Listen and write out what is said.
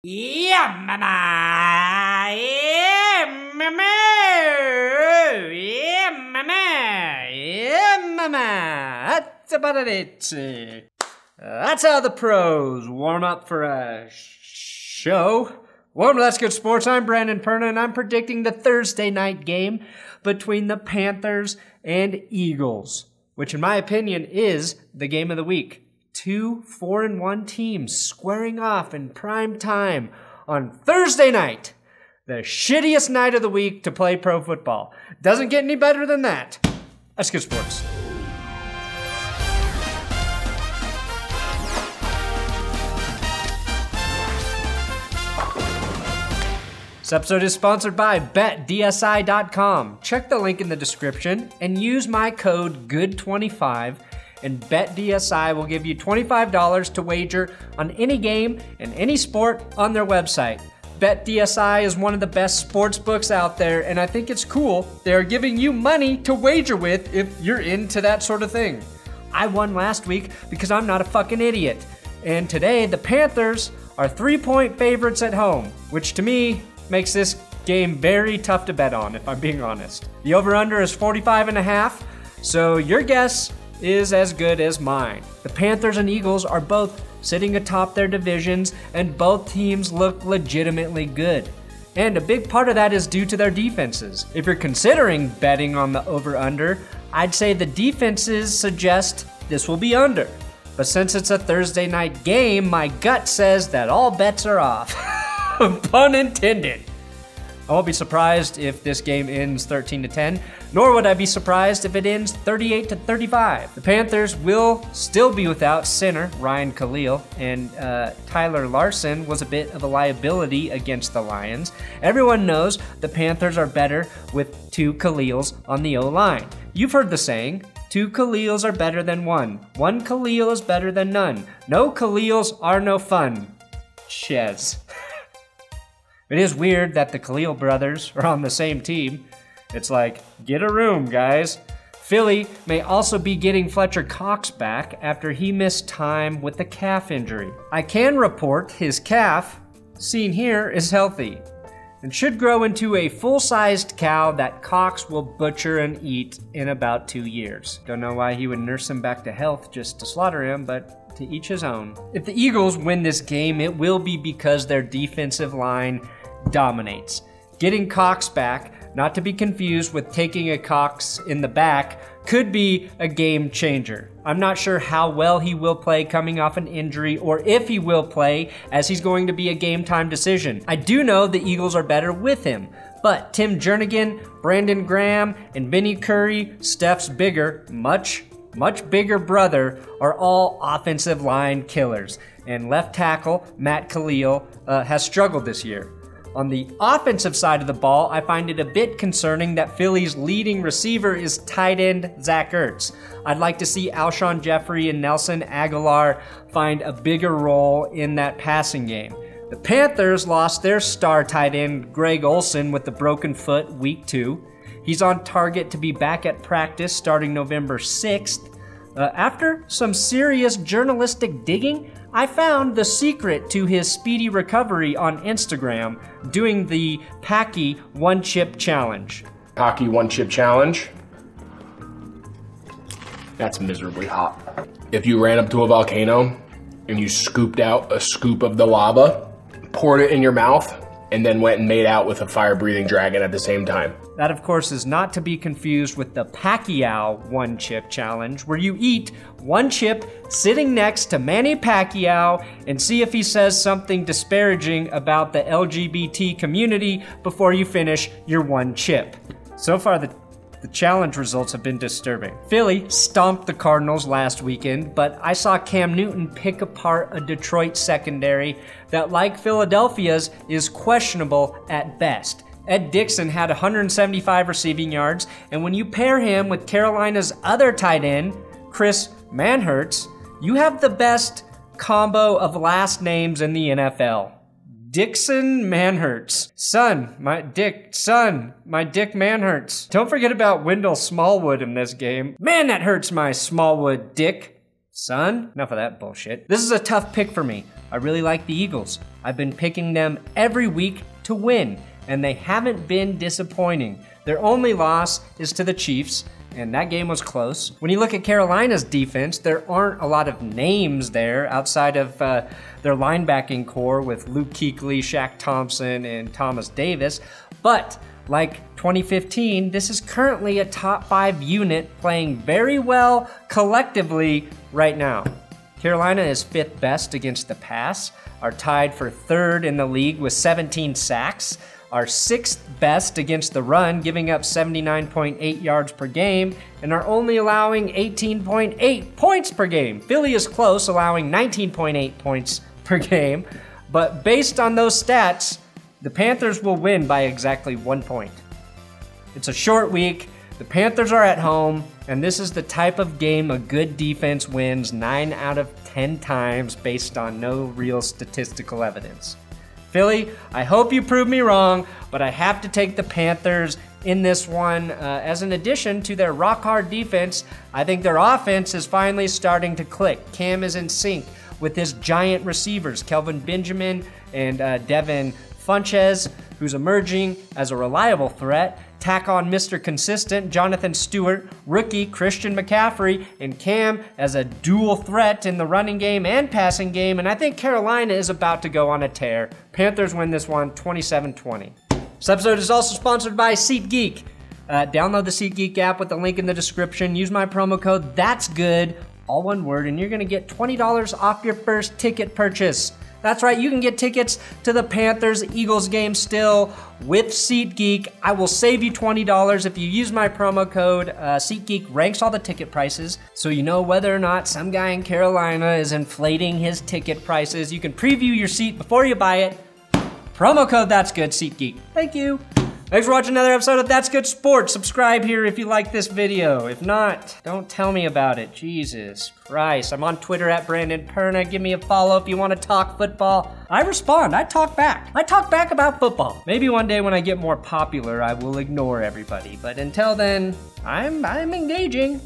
Yeah, mama. Yeah, mama. Yeah, mama. Yeah, mama. That's about it. That's how the pros warm up for a show. Welcome to That's Good Sports. I'm Brandon Perna, and I'm predicting the Thursday night game between the Panthers and Eagles, which in my opinion is the game of the week. Two 4-1 teams squaring off in prime time on Thursday night, the shittiest night of the week to play pro football. Doesn't get any better than that. That's Good Sports. This episode is sponsored by BetDSI.com. Check the link in the description and use my code GOOD25, and BetDSI will give you $25 to wager on any game and any sport on their website. BetDSI is one of the best sports books out there, and I think it's cool. They are giving you money to wager with if you're into that sort of thing. I won last week because I'm not a fucking idiot. And today, the Panthers are 3-point favorites at home, which to me makes this game very tough to bet on, if I'm being honest. The over-under is 45.5, so your guess is as good as mine. The Panthers and Eagles are both sitting atop their divisions, and both teams look legitimately good. And a big part of that is due to their defenses. If you're considering betting on the over-under, I'd say the defenses suggest this will be under. But since it's a Thursday night game, my gut says that all bets are off. Pun intended. I won't be surprised if this game ends 13-10, nor would I be surprised if it ends 38-35. The Panthers will still be without center Ryan Kalil, and Tyler Larson was a bit of a liability against the Lions. Everyone knows the Panthers are better with two Kalils on the O-line. You've heard the saying, two Kalils are better than one. One Kalil is better than none. No Kalils are no fun. Chez. It is weird that the Kalil brothers are on the same team. It's like, get a room, guys. Philly may also be getting Fletcher Cox back after he missed time with a calf injury. I can report his calf, seen here, is healthy and should grow into a full-sized cow that Cox will butcher and eat in about 2 years. Don't know why he would nurse him back to health just to slaughter him, but to each his own. If the Eagles win this game, it will be because their defensive line dominates. Getting Cox back, not to be confused with taking a Cox in the back, could be a game changer. I'm not sure how well he will play coming off an injury, or if he will play, as he's going to be a game time decision. I do know the Eagles are better with him, but Tim Jernigan, Brandon Graham, and Vinny Curry, Steph's bigger, much bigger brother, are all offensive line killers. And left tackle, Matt Kalil, has struggled this year. On the offensive side of the ball, I find it a bit concerning that Philly's leading receiver is tight end Zach Ertz. I'd like to see Alshon Jeffery and Nelson Agholor find a bigger role in that passing game. The Panthers lost their star tight end Greg Olsen with a broken foot week 2. He's on target to be back at practice starting November 6th. After some serious journalistic digging, I found the secret to his speedy recovery on Instagram doing the Packy one-chip challenge. Packy one-chip challenge? That's miserably hot. If you ran up to a volcano and you scooped out a scoop of the lava, poured it in your mouth, and then went and made out with a fire-breathing dragon at the same time. That, of course, is not to be confused with the Pacquiao one-chip challenge, where you eat one chip sitting next to Manny Pacquiao and see if he says something disparaging about the LGBT community before you finish your one chip. So far, the challenge results have been disturbing. Philly stomped the Cardinals last weekend, but I saw Cam Newton pick apart a Detroit secondary that, like Philadelphia's, is questionable at best. Ed Dickson had 175 receiving yards, and when you pair him with Carolina's other tight end, Chris Manhertz, you have the best combo of last names in the NFL. Dickson Manhertz. My Dick Manhertz. Don't forget about Wendell Smallwood in this game. Man, that hurts my Smallwood dick. Son, enough of that bullshit. This is a tough pick for me. I really like the Eagles. I've been picking them every week to win, and they haven't been disappointing. Their only loss is to the Chiefs, and that game was close. When you look at Carolina's defense, there aren't a lot of names there outside of their linebacking core with Luke Kuechly, Shaq Thompson, and Thomas Davis. But like 2015, this is currently a top 5 unit playing very well collectively right now. Carolina is 5th best against the pass, are tied for 3rd in the league with 17 sacks, are 6th best against the run, giving up 79.8 yards per game, and are only allowing 18.8 points per game. Philly is close, allowing 19.8 points per game, but based on those stats, the Panthers will win by exactly 1 point. It's a short week, the Panthers are at home, and this is the type of game a good defense wins 9 out of 10 times based on no real statistical evidence. Philly, I hope you prove me wrong, but I have to take the Panthers in this one. As an addition to their rock-hard defense, I think their offense is finally starting to click. Cam is in sync with his giant receivers, Kelvin Benjamin and Devin Funchess, who's emerging as a reliable threat. Tack on Mr. Consistent, Jonathan Stewart, rookie Christian McCaffrey, and Cam as a dual threat in the running game and passing game, and I think Carolina is about to go on a tear. Panthers win this one 27-20. This episode is also sponsored by SeatGeek. Download the SeatGeek app with the link in the description. Use my promo code ThatsGood, all one word, and you're gonna get $20 off your first ticket purchase. That's right, you can get tickets to the Panthers-Eagles game still with SeatGeek. I will save you $20 if you use my promo code. SeatGeek ranks all the ticket prices, so you know whether or not some guy in Carolina is inflating his ticket prices. You can preview your seat before you buy it. Promo code That's Good, SeatGeek. Thank you. Thanks for watching another episode of That's Good Sports. Subscribe here if you like this video. If not, don't tell me about it. Jesus Christ. I'm on Twitter at Brandon Perna. Give me a follow if you want to talk football. I respond. I talk back. I talk back about football. Maybe one day when I get more popular, I will ignore everybody. But until then, I'm engaging.